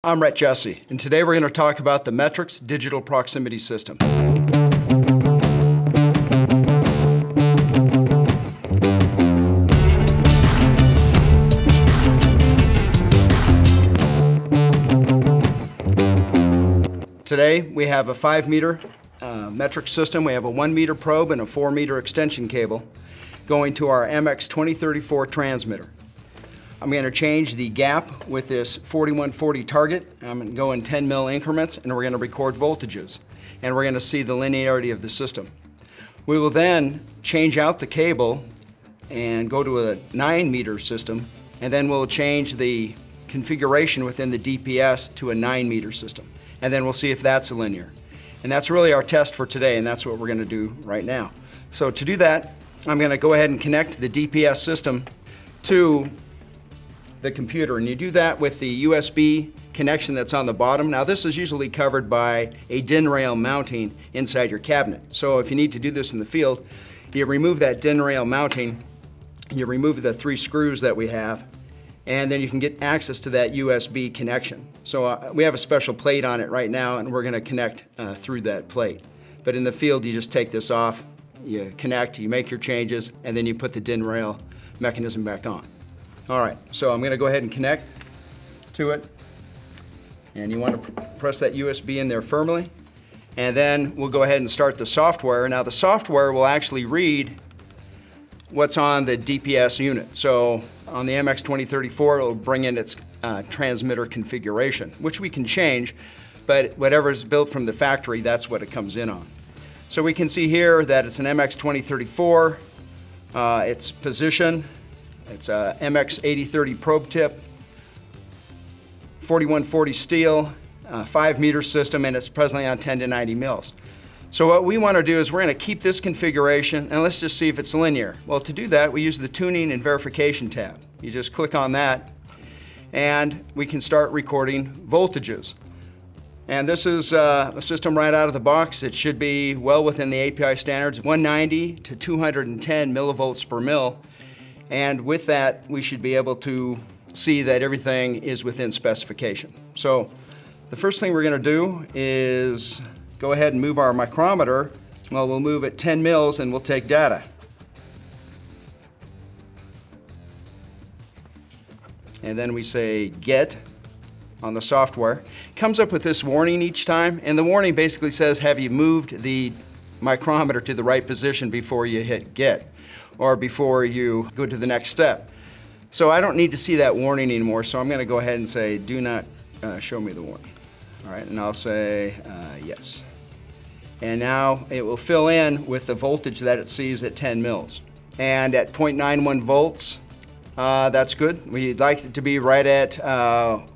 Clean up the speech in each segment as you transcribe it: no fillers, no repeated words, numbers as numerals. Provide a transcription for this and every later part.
I'm Rhett Jesse, and today we're going to talk about the Metrix Digital Proximity System. Today we have a 5-meter metric system. We have a 1-meter probe and a 4-meter extension cable going to our MX2034 transmitter. I'm going to change the gap with this 4140 target. I'm going to go in 10 mil increments, and we're going to record voltages. And we're going to see the linearity of the system. We will then change out the cable and go to a 9-meter system, and then we'll change the configuration within the DPS to a 9-meter system. And then we'll see if that's linear. And that's really our test for today, and that's what we're going to do right now. So to do that, I'm going to go ahead and connect the DPS system to the computer, and you do that with the USB connection that's on the bottom. Now this is usually covered by a DIN rail mounting inside your cabinet. So if you need to do this in the field, you remove that DIN rail mounting, you remove the 3 screws that we have, and then you can get access to that USB connection. So we have a special plate on it right now, and we're going to connect through that plate. But in the field, you just take this off, you connect, you make your changes, and then you put the DIN rail mechanism back on. All right, so I'm going to go ahead and connect to it. And you want to press that USB in there firmly. And then we'll go ahead and start the software. Now the software will actually read what's on the DPS unit. So on the MX2034, it'll bring in its transmitter configuration, which we can change, but whatever is built from the factory, that's what it comes in on. So we can see here that it's an MX2034, its position, it's a MX8030 probe tip, 4140 steel, 5-meter system, and it's presently on 10 to 90 mils. So what we want to do is we're going to keep this configuration, and let's just see if it's linear. Well, to do that, we use the tuning and verification tab. You just click on that, and we can start recording voltages. And this is a system right out of the box. It should be well within the API standards, 190 to 210 millivolts per mil. And with that, we should be able to see that everything is within specification. So the first thing we're going to do is go ahead and move our micrometer. Well, we'll move it 10 mils and we'll take data. And then we say get on the software. It comes up with this warning each time, and the warning basically says, have you moved the micrometer to the right position before you hit get, or before you go to the next step. So I don't need to see that warning anymore, so I'm going to go ahead and say, do not show me the warning. All right, and I'll say yes. And now it will fill in with the voltage that it sees at 10 mils. And at 0.91 volts, that's good. We'd like it to be right at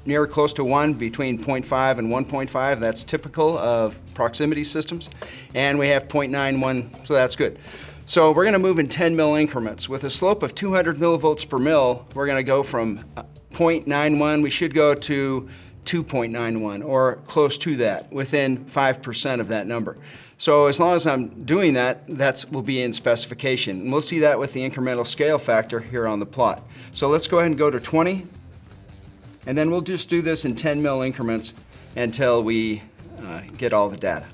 near close to 1, between 0.5 and 1.5. That's typical of proximity systems. And we have 0.91, so that's good. So we're going to move in 10 mil increments. With a slope of 200 millivolts per mil, we're going to go from 0.91, we should go to 2.91, or close to that, within 5% of that number. So as long as I'm doing that, that will be in specification. And we'll see that with the incremental scale factor here on the plot. So let's go ahead and go to 20, and then we'll just do this in 10 mil increments until we get all the data.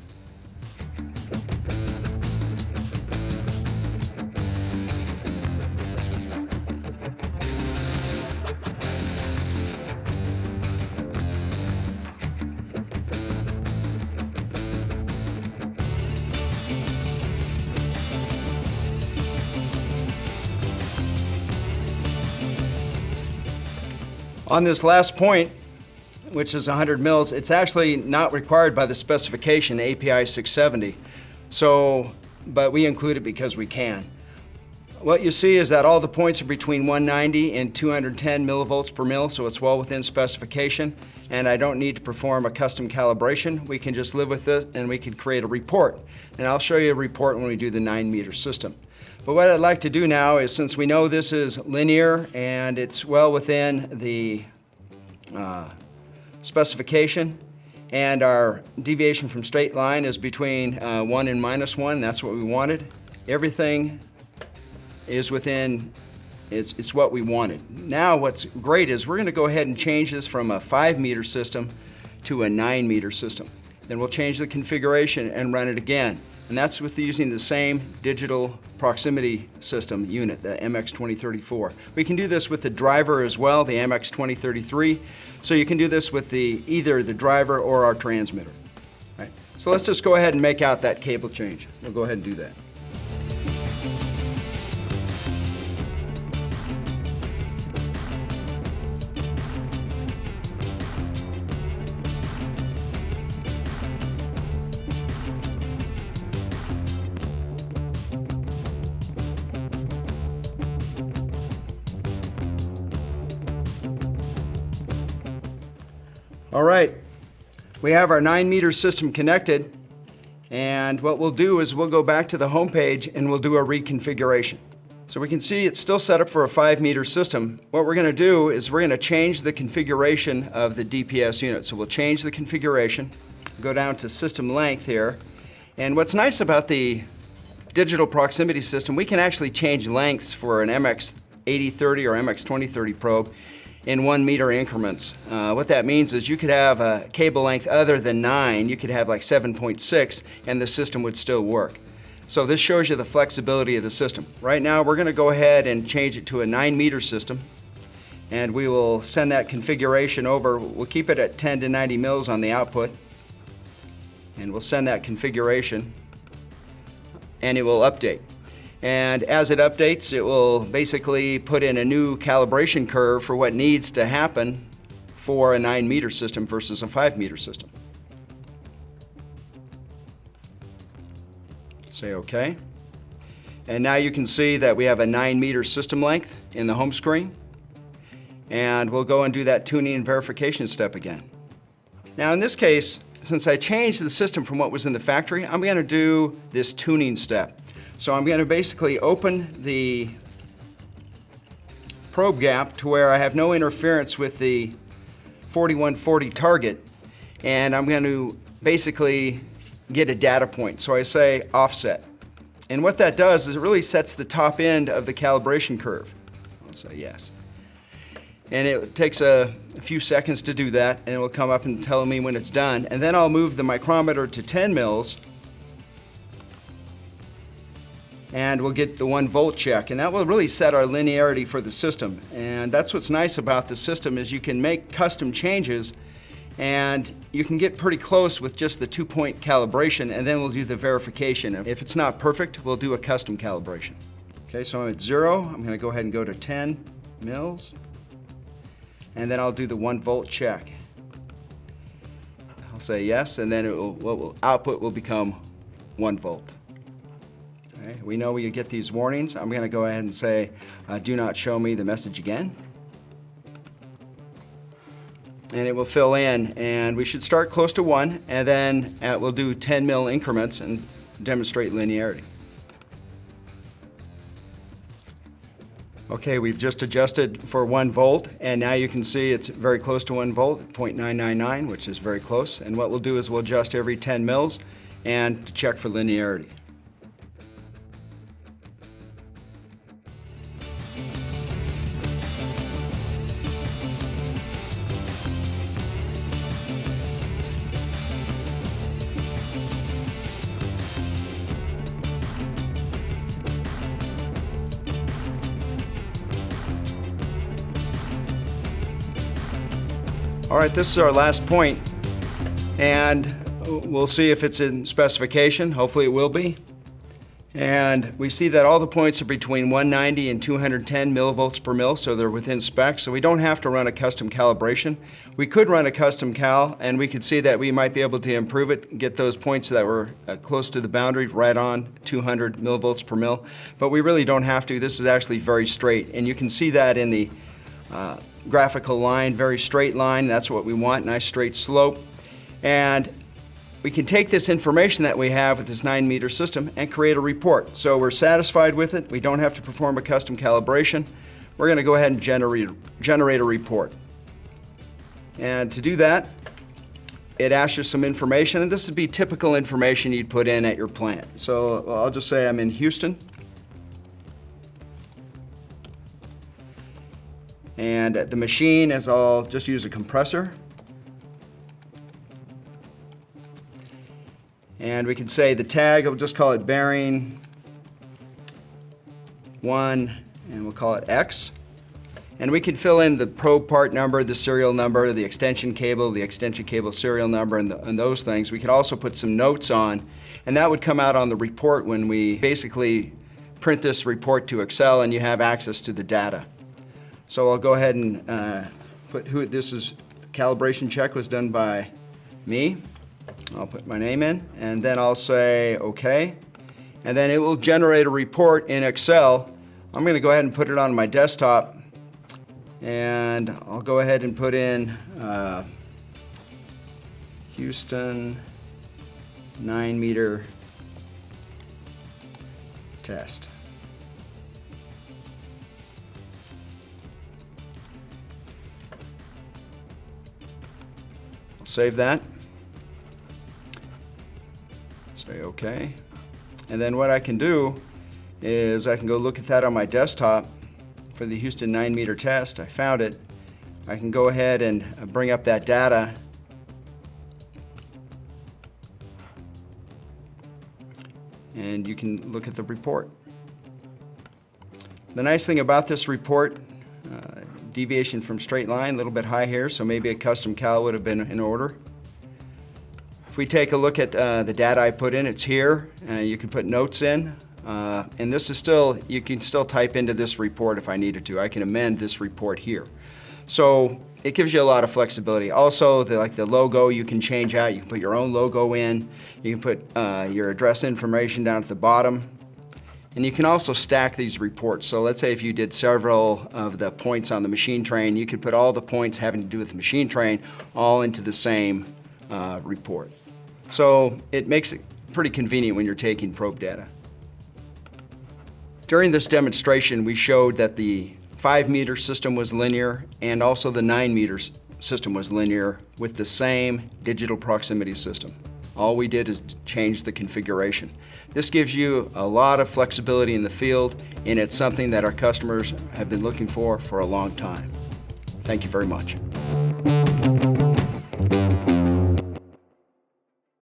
On this last point, which is 100 mils, it's actually not required by the specification, API 670. But we include it because we can. What you see is that all the points are between 190 and 210 millivolts per mil, so it's well within specification, and I don't need to perform a custom calibration. We can just live with it, and we can create a report. And I'll show you a report when we do the 9-meter system. But what I'd like to do now is, since we know this is linear and it's well within the specification, and our deviation from straight line is between 1 and -1, that's what we wanted. Everything is within It's what we wanted. Now what's great is we're going to go ahead and change this from a 5-meter system to a 9-meter system. Then we'll change the configuration and run it again. And that's with using the same digital proximity system unit, the MX2034. We can do this with the driver as well, the MX2033. So you can do this with either the driver or our transmitter. All right. So let's just go ahead and make out that cable change. We'll go ahead and do that. All right, we have our 9-meter system connected, and what we'll do is we'll go back to the home page and we'll do a reconfiguration. So we can see it's still set up for a 5-meter system. What we're going to do is we're going to change the configuration of the DPS unit. So we'll change the configuration, go down to system length here, and what's nice about the digital proximity system, we can actually change lengths for an MX8030 or MX2030 probe in 1-meter increments. What that means is you could have a cable length other than 9, you could have like 7.6, and the system would still work. So this shows you the flexibility of the system. Right now we're going to go ahead and change it to a 9-meter system, and we will send that configuration over. We'll keep it at 10 to 90 mils on the output, and we'll send that configuration, and it will update. And as it updates, it will basically put in a new calibration curve for what needs to happen for a 9-meter system versus a 5-meter system. Say OK. And now you can see that we have a 9-meter system length in the home screen. And we'll go and do that tuning and verification step again. Now in this case, since I changed the system from what was in the factory, I'm going to do this tuning step. So I'm going to basically open the probe gap to where I have no interference with the 4140 target, and I'm going to basically get a data point. So I say offset. And what that does is it really sets the top end of the calibration curve. I'll say yes. And it takes a few seconds to do that, and it will come up and tell me when it's done. And then I'll move the micrometer to 10 mils, and we'll get the 1-volt check, and that will really set our linearity for the system. And that's what's nice about the system is you can make custom changes, and you can get pretty close with just the 2-point calibration, and then we'll do the verification. If it's not perfect, we'll do a custom calibration. Okay, so I'm at 0. I'm going to go ahead and go to 10 mils, and then I'll do the 1-volt check. I'll say yes, and then output will become 1 volt. Okay, we know we get these warnings. I'm going to go ahead and say, do not show me the message again. And it will fill in, and we should start close to 1, and then we'll do 10 mil increments and demonstrate linearity. Okay, we've just adjusted for 1 volt, and now you can see it's very close to 1 volt, 0.999, which is very close. And what we'll do is we'll adjust every 10 mils and check for linearity. All right, this is our last point, and we'll see if it's in specification. Hopefully it will be. And we see that all the points are between 190 and 210 millivolts per mil, so they're within spec, so we don't have to run a custom calibration. We could run a custom cal, and we could see that we might be able to improve it and get those points that were close to the boundary, right on 200 millivolts per mil, but we really don't have to. This is actually very straight, and you can see that in the graphical line, very straight line. That's what we want, nice straight slope. And we can take this information that we have with this 9-meter system and create a report. So we're satisfied with it. We don't have to perform a custom calibration. We're going to go ahead and generate a report. And to do that, it asks you some information, and this would be typical information you'd put in at your plant. So I'll just say I'm in Houston. And the machine is, I'll just use a compressor. And we can say the tag, we'll just call it bearing 1, and we'll call it X. And we can fill in the probe part number, the serial number, the extension cable serial number, and those things. We could also put some notes on, and that would come out on the report when we basically print this report to Excel and you have access to the data. So I'll go ahead and put who this is. Calibration check was done by me. I'll put my name in, and then I'll say OK. And then it will generate a report in Excel. I'm going to go ahead and put it on my desktop, and I'll go ahead and put in Houston 9-meter test. I'll save that. Say OK. And then what I can do is I can go look at that on my desktop for the Houston 9-meter test. I found it. I can go ahead and bring up that data. And you can look at the report. The nice thing about this report, deviation from straight line, a little bit high here, so maybe a custom cal would have been in order. If we take a look at the data I put in, it's here. You can put notes in. And this is still, you can still type into this report if I needed to. I can amend this report here. So it gives you a lot of flexibility. Also, the logo you can change out. You can put your own logo in. You can put your address information down at the bottom. And you can also stack these reports. So let's say if you did several of the points on the machine train, you could put all the points having to do with the machine train all into the same report. So it makes it pretty convenient when you're taking probe data. During this demonstration, we showed that the 5-meter system was linear and also the 9-meter system was linear with the same digital proximity system. All we did is change the configuration. This gives you a lot of flexibility in the field, and it's something that our customers have been looking for a long time. Thank you very much.